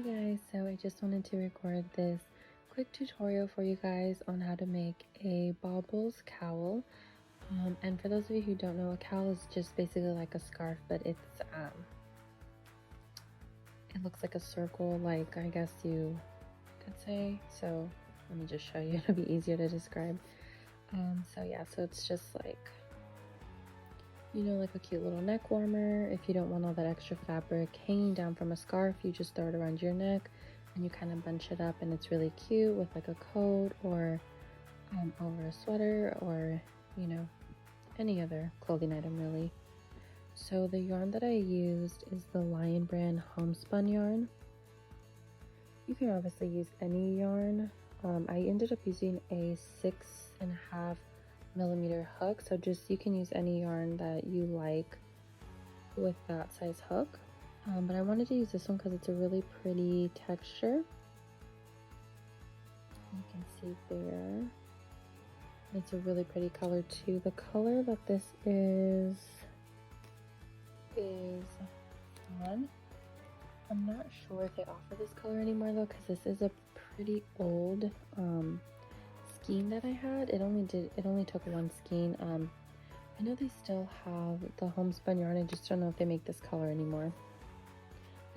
Hey guys, so I just wanted to record this quick tutorial for you guys on how to make a Bobbles cowl. And for those of you who don't know, a cowl is just basically like a scarf, but it looks like a circle, like I guess you could say. So let me just show you, it'll be easier to describe. So yeah, so it's just like, you know, like a cute little neck warmer. If you don't want all that extra fabric hanging down from a scarf, you just throw it around your neck and you kind of bunch it up, and it's really cute with like a coat or over a sweater, or you know, any other clothing item really. So the yarn that I used is the Lion brand Homespun yarn. You can obviously use any yarn. I ended up using a 6.5 millimeter hook, so just you can use any yarn that you like with that size hook, but I wanted to use this one because it's a really pretty texture. You can see there, it's a really pretty color too. The color that this is fun. I'm not sure if they offer this color anymore though, because this is a pretty old skein that I had. It only took one skein. I know they still have the homespun yarn. I just don't know if they make this color anymore.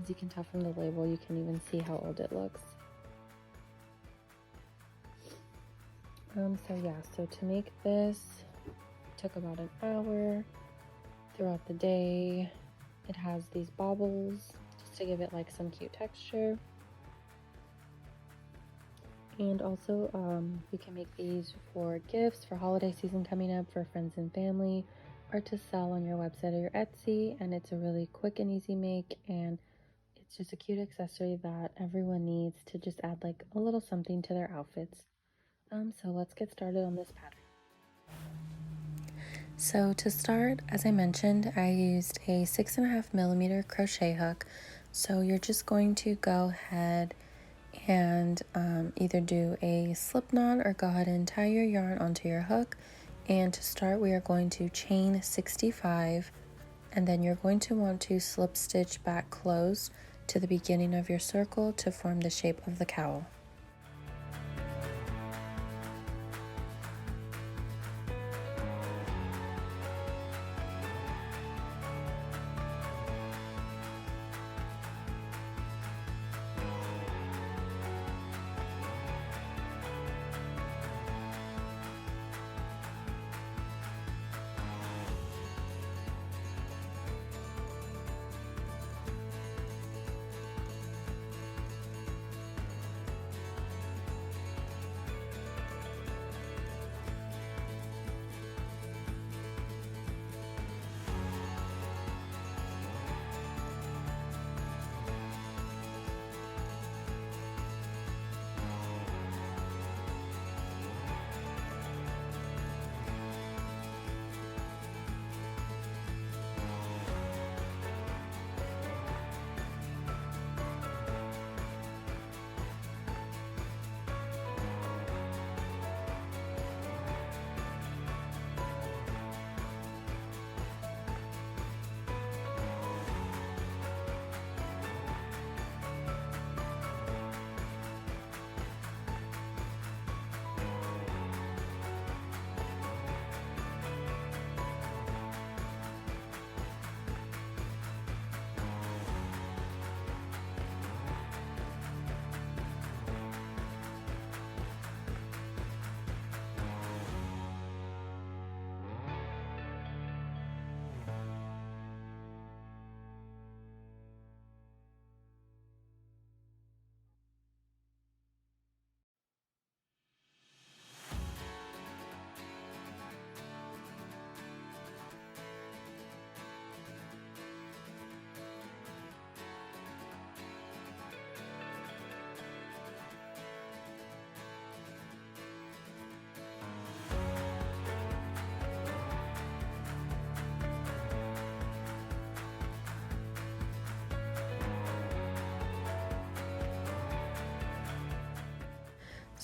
As you can tell from the label, you can even see how old it looks. So yeah, so to make this, it took about an hour throughout the day. It has these bobbles just to give it like some cute texture. And also, you can make these for gifts, for holiday season coming up, for friends and family, or to sell on your website or your Etsy. And it's a really quick and easy make, and it's just a cute accessory that everyone needs to just add like a little something to their outfits. So let's get started on this pattern. So to start, as I mentioned, I used a 6.5 millimeter crochet hook. So you're just going to go ahead and either do a slip knot or go ahead and tie your yarn onto your hook. And to start, we are going to chain 65, and then you're going to want to slip stitch back close to the beginning of your circle to form the shape of the cowl.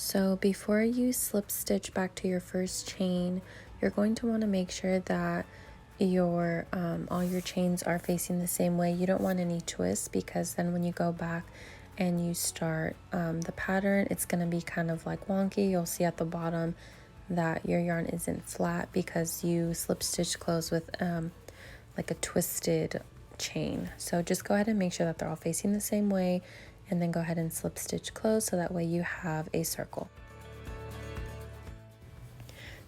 So before you slip stitch back to your first chain, you're going to want to make sure that your all your chains are facing the same way. You don't want any twists, because then when you go back and you start the pattern, it's going to be kind of like wonky. You'll see at the bottom that your yarn isn't flat because you slip stitch close with like a twisted chain. So just go ahead and make sure that they're all facing the same way, and then go ahead and slip stitch close so that way you have a circle.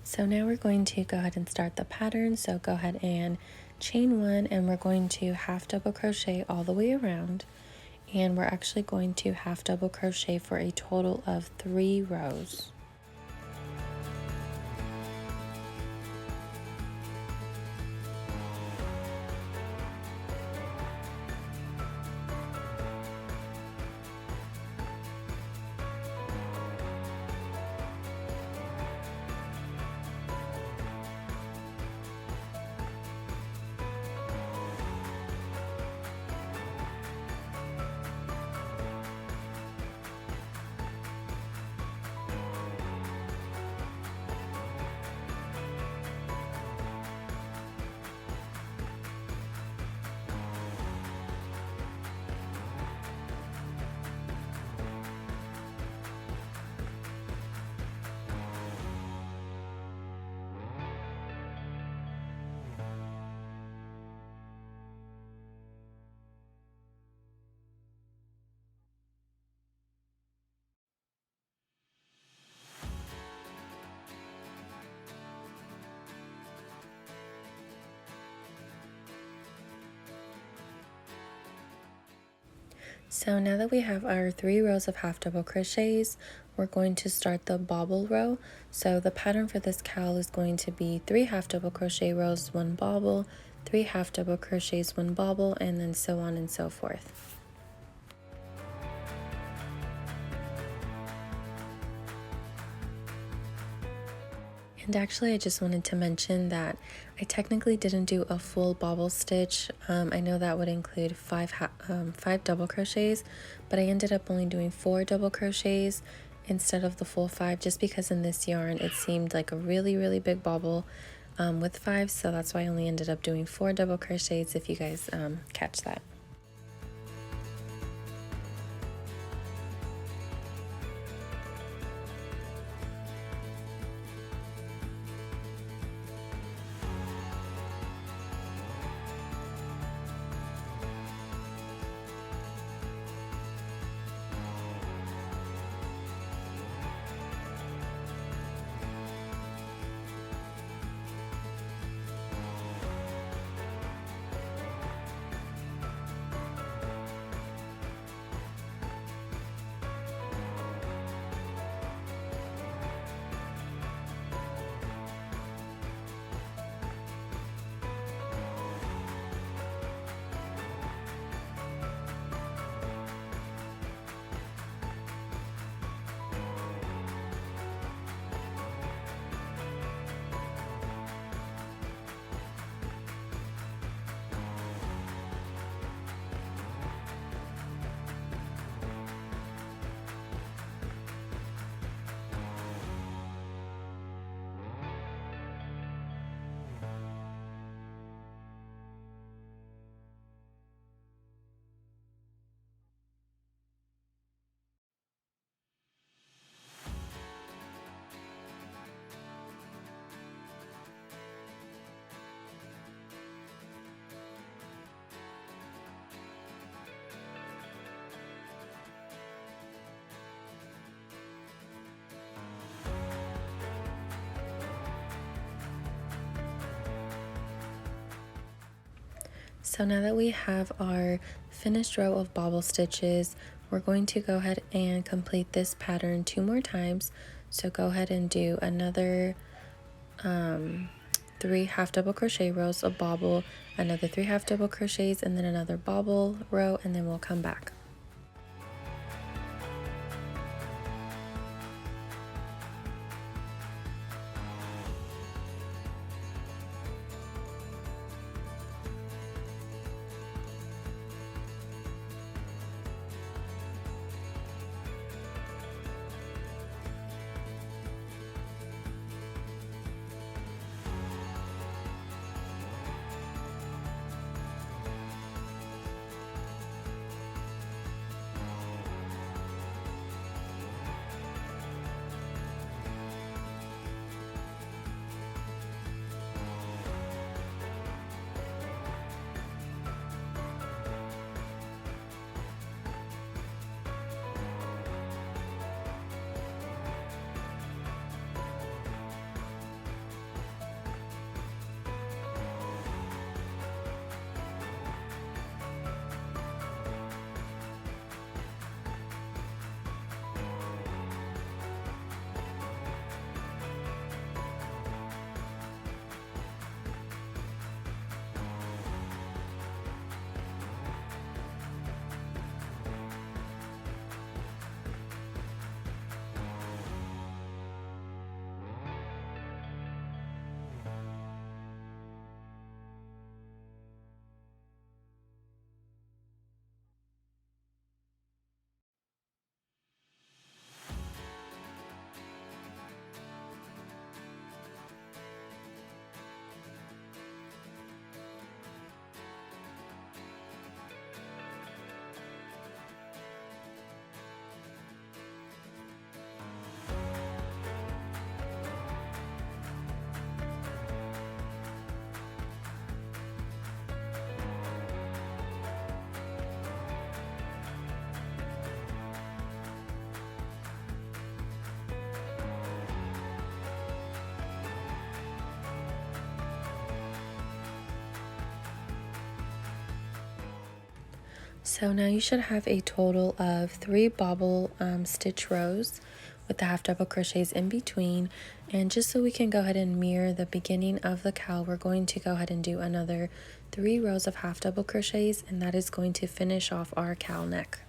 So now we're going to go ahead and start the pattern. So go ahead and chain 1, and we're going to half double crochet all the way around, and we're actually going to half double crochet for a total of 3 rows. So now that we have our 3 rows of half double crochets, we're going to start the bobble row. So the pattern for this cowl is going to be 3 half double crochet rows, 1 bobble, 3 half double crochets, 1 bobble, and then so on and so forth. And actually, I just wanted to mention that I technically didn't do a full bobble stitch. I know that would include 5 double crochets, but I ended up only doing 4 double crochets instead of the full 5, just because in this yarn it seemed like a really big bobble with 5, so that's why I only ended up doing 4 double crochets, if you guys catch that. So now that we have our finished row of bobble stitches, we're going to go ahead and complete this pattern 2 more times. So go ahead and do another 3 half double crochet rows of bobble, another 3 half double crochets, and then another bobble row, and then we'll come back. So now you should have a total of 3 bobble stitch rows with the half double crochets in between. And just so we can go ahead and mirror the beginning of the cowl, we're going to go ahead and do another 3 rows of half double crochets, and that is going to finish off our cowl neck.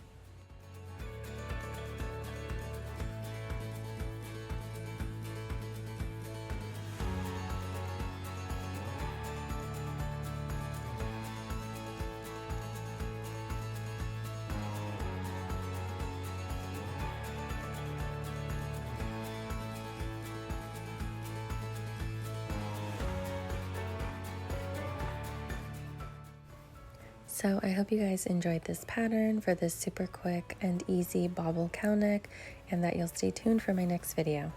So I hope you guys enjoyed this pattern for this super quick and easy bobble cowl neck, and that you'll stay tuned for my next video.